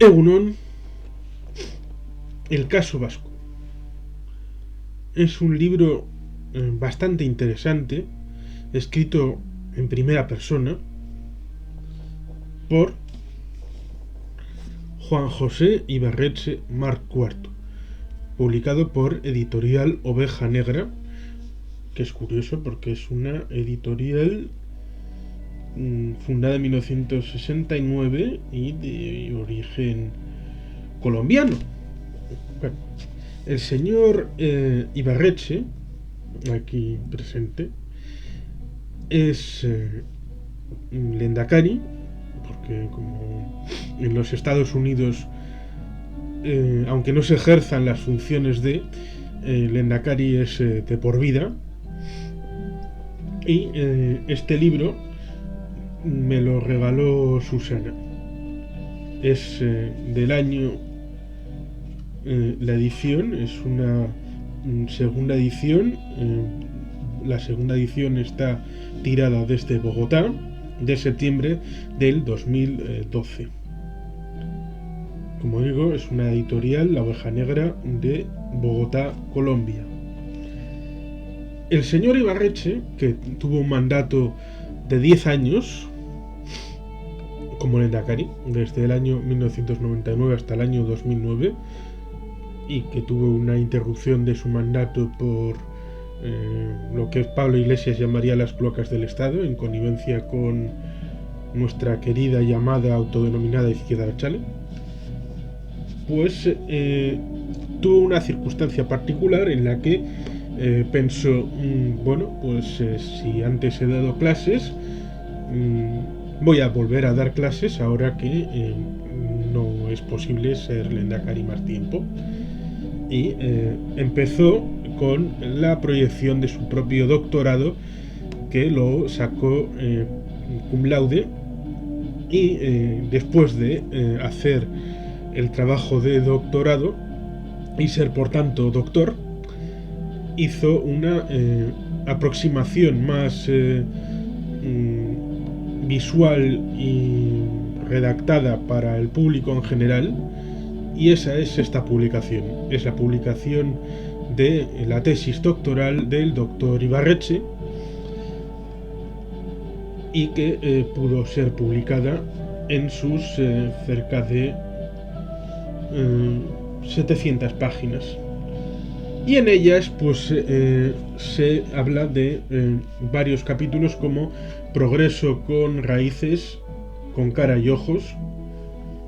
Egunon, el caso vasco. Es un libro bastante interesante, escrito en primera persona por Juan José Ibarretxe Marc IV, publicado por Editorial Oveja Negra, que es curioso porque es una editorial fundada en 1969 y de origen colombiano. Bueno, el señor Ibarretxe, aquí presente, es Lehendakari, porque como en los Estados Unidos, aunque no se ejerzan las funciones de Lehendakari, es de por vida. Y este libro me lo regaló Susana. Es del año, la edición es una segunda edición. La segunda edición está tirada desde Bogotá, de septiembre del 2012. Como digo, es una editorial, La Oveja Negra, de Bogotá, Colombia. El señor Ibarretxe, que tuvo un mandato de 10 años como Lehendakari, desde el año 1999 hasta el año 2009, y que tuvo una interrupción de su mandato por lo que Pablo Iglesias llamaría las cloacas del Estado, en connivencia con nuestra querida y amada autodenominada izquierda abertzale, pues tuvo una circunstancia particular en la que pensó, bueno, pues si antes he dado clases, voy a volver a dar clases ahora que no es posible ser Lehendakari más tiempo. Y empezó con la proyección de su propio doctorado, que lo sacó cum laude, y después de hacer el trabajo de doctorado y ser por tanto doctor, hizo una aproximación más visual y redactada para el público en general, y esa es esta publicación. Es la publicación de la tesis doctoral del doctor Ibarretxe, y que pudo ser publicada en sus cerca de 700 páginas. Y en ellas pues se habla de varios capítulos, como Progreso con raíces, con cara y ojos,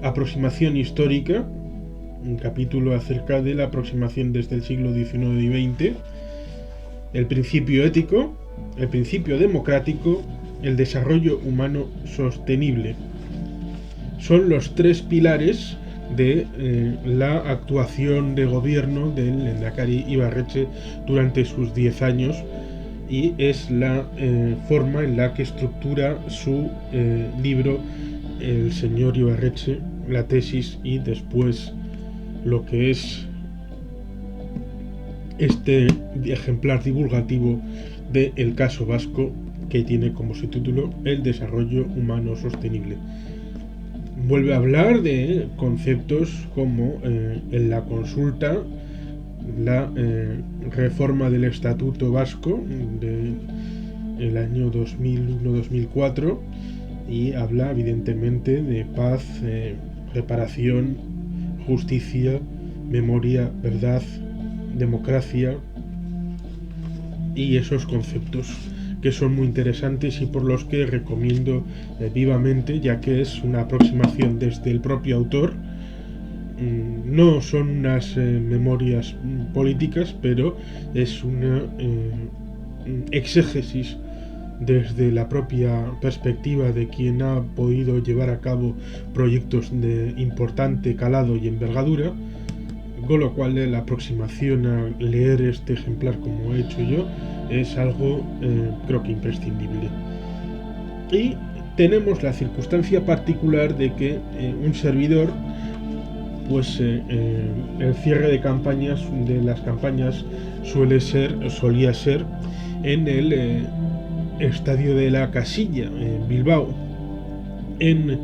Aproximación histórica, un capítulo acerca de la aproximación desde el siglo XIX y XX, El principio ético, El principio democrático, El desarrollo humano sostenible. Son los tres pilares de la actuación de gobierno del Lehendakari Ibarretxe durante sus 10 años, y es la forma en la que estructura su libro el señor Ibarretxe, la tesis, y después lo que es este ejemplar divulgativo de El caso vasco, que tiene como subtítulo El desarrollo humano sostenible. Vuelve a hablar de conceptos como en la consulta, la reforma del Estatuto Vasco del año 2001-2004, y habla evidentemente de paz, reparación, justicia, memoria, verdad, democracia, y esos conceptos que son muy interesantes y por los que recomiendo vivamente, ya que es una aproximación desde el propio autor. No son unas memorias políticas, pero es una exégesis desde la propia perspectiva de quien ha podido llevar a cabo proyectos de importante calado y envergadura, con lo cual la aproximación a leer este ejemplar como he hecho yo es algo creo que imprescindible. Y tenemos la circunstancia particular de que un servidor, pues el cierre de campañas, de las campañas, solía ser en el Estadio de la Casilla, en Bilbao, en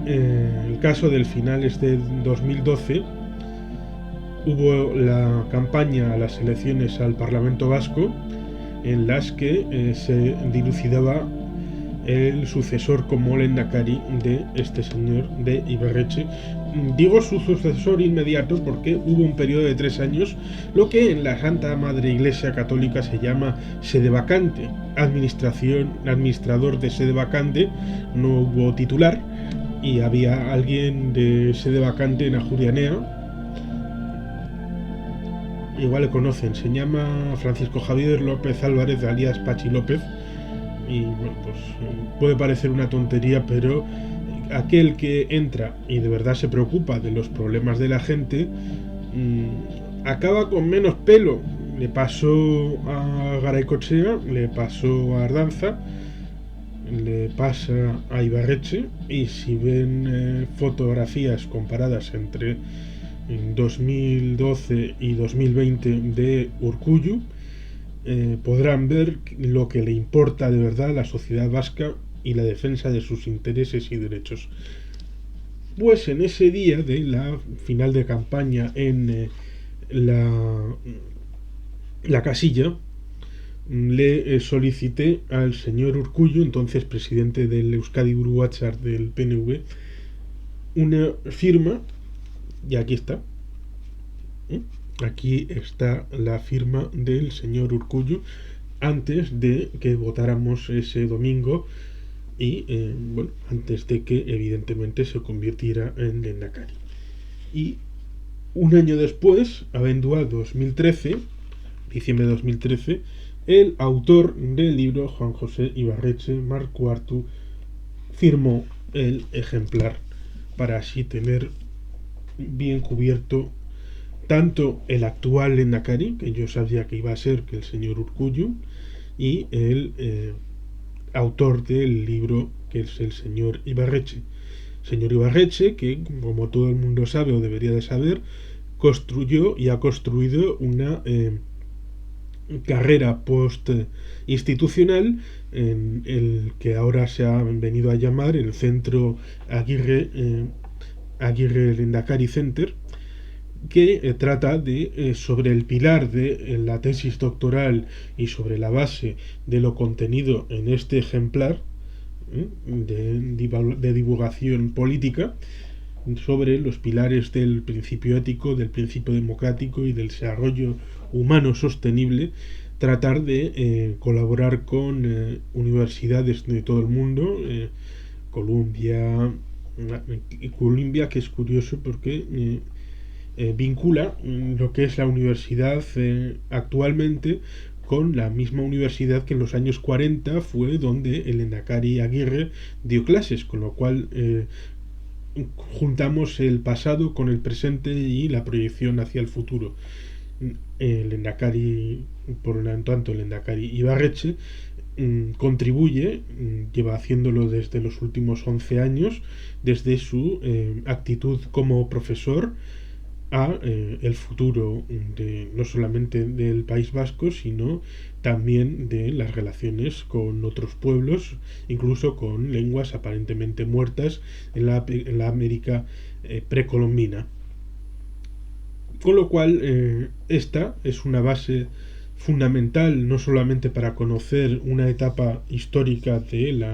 el caso del finales de 2012 hubo la campaña a las elecciones al Parlamento Vasco en las que se dilucidaba el sucesor como lehendakari de este señor de Ibarretxe. Digo su sucesor inmediato porque hubo un periodo de 3 años, lo que en la Santa Madre Iglesia Católica se llama sede vacante, administrador de sede vacante, no hubo titular y había alguien de sede vacante en Ajurianea. Igual le conocen, se llama Francisco Javier López Álvarez, alias Pachi López. Y bueno, pues puede parecer una tontería, pero aquel que entra y de verdad se preocupa de los problemas de la gente acaba con menos pelo. Le pasó a Garaycochea, le pasó a Ardanza, le pasa a Ibarretxe, y si ven fotografías comparadas entre 2012 y 2020 de Urkullu, podrán ver lo que le importa de verdad a la sociedad vasca y la defensa de sus intereses y derechos. Pues en ese día de la final de campaña en la casilla, le solicité al señor Urkullu, entonces presidente del Euskadi Buru Batzar del PNV, una firma, y aquí está. Aquí está la firma del señor Urkullu antes de que votáramos ese domingo y bueno, antes de que evidentemente se convirtiera en lehendakari. Y un año después, Abendua 2013, diciembre de 2013, el autor del libro, Juan José Ibarretxe Marco Artu, firmó el ejemplar para así tener bien cubierto tanto el actual lehendakari, que yo sabía que iba a ser que el señor Urkullu, y el autor del libro, que es el señor Ibarretxe. Señor Ibarretxe, que como todo el mundo sabe o debería de saber, construyó y ha construido una carrera post-institucional en el que ahora se ha venido a llamar el Centro Aguirre Lehendakari Center, que trata de sobre el pilar de la tesis doctoral y sobre la base de lo contenido en este ejemplar de divulgación política, sobre los pilares del principio ético, del principio democrático y del desarrollo humano sostenible, tratar de colaborar con universidades de todo el mundo, Columbia, que es curioso porque vincula lo que es la universidad actualmente con la misma universidad que en los años 40 fue donde el lehendakari Aguirre dio clases, con lo cual juntamos el pasado con el presente y la proyección hacia el futuro. El lehendakari, por lo tanto, el lehendakari Ibarretxe contribuye, lleva haciéndolo desde los últimos 11 años, desde su actitud como profesor, a el futuro no solamente del País Vasco, sino también de las relaciones con otros pueblos, incluso con lenguas aparentemente muertas en la América precolombina. Con lo cual, esta es una base fundamental no solamente para conocer una etapa histórica del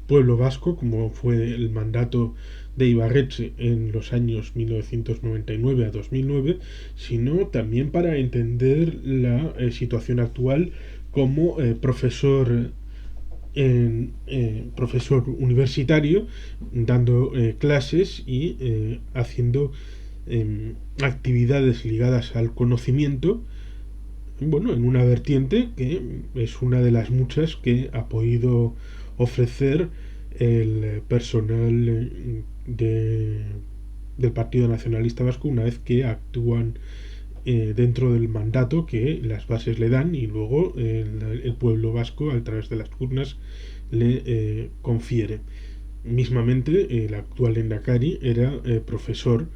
pueblo vasco, como fue el mandato de Ibarretxe en los años 1999 a 2009, sino también para entender la situación actual como profesor universitario, dando clases y haciendo actividades ligadas al conocimiento, bueno, en una vertiente que es una de las muchas que ha podido ofrecer el personal del Partido Nacionalista Vasco una vez que actúan dentro del mandato que las bases le dan y luego el pueblo vasco a través de las urnas le confiere. Mismamente el actual lehendakari era profesor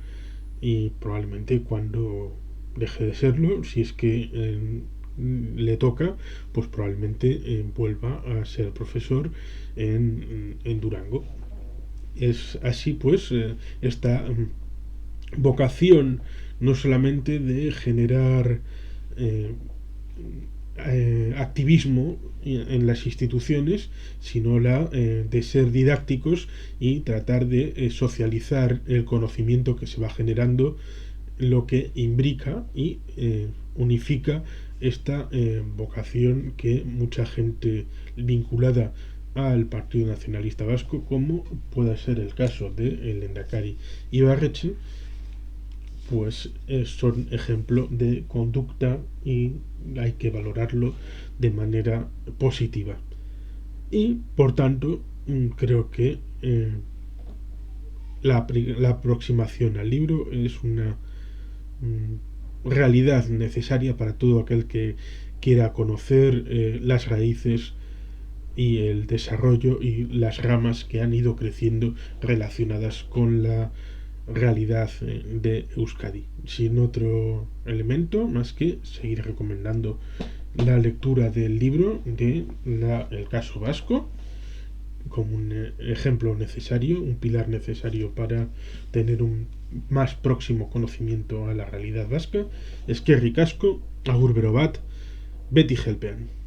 y probablemente cuando deje de serlo, si es que le toca, pues probablemente vuelva a ser profesor en Durango. Es así pues esta vocación no solamente de generar eh, activismo en las instituciones, sino la de ser didácticos y tratar de socializar el conocimiento que se va generando, lo que imbrica y unifica esta vocación que mucha gente vinculada al Partido Nacionalista Vasco, como pueda ser el caso de Lehendakari Ibarretxe, pues son ejemplo de conducta y hay que valorarlo de manera positiva. Y por tanto, creo que la aproximación al libro es una realidad necesaria para todo aquel que quiera conocer las raíces y el desarrollo y las ramas que han ido creciendo relacionadas con la realidad de Euskadi, sin otro elemento más que seguir recomendando la lectura del libro de El caso vasco como un ejemplo necesario, un pilar necesario para tener un más próximo conocimiento a la realidad vasca. Eskerrik asko, agur bero bat, beti helpean.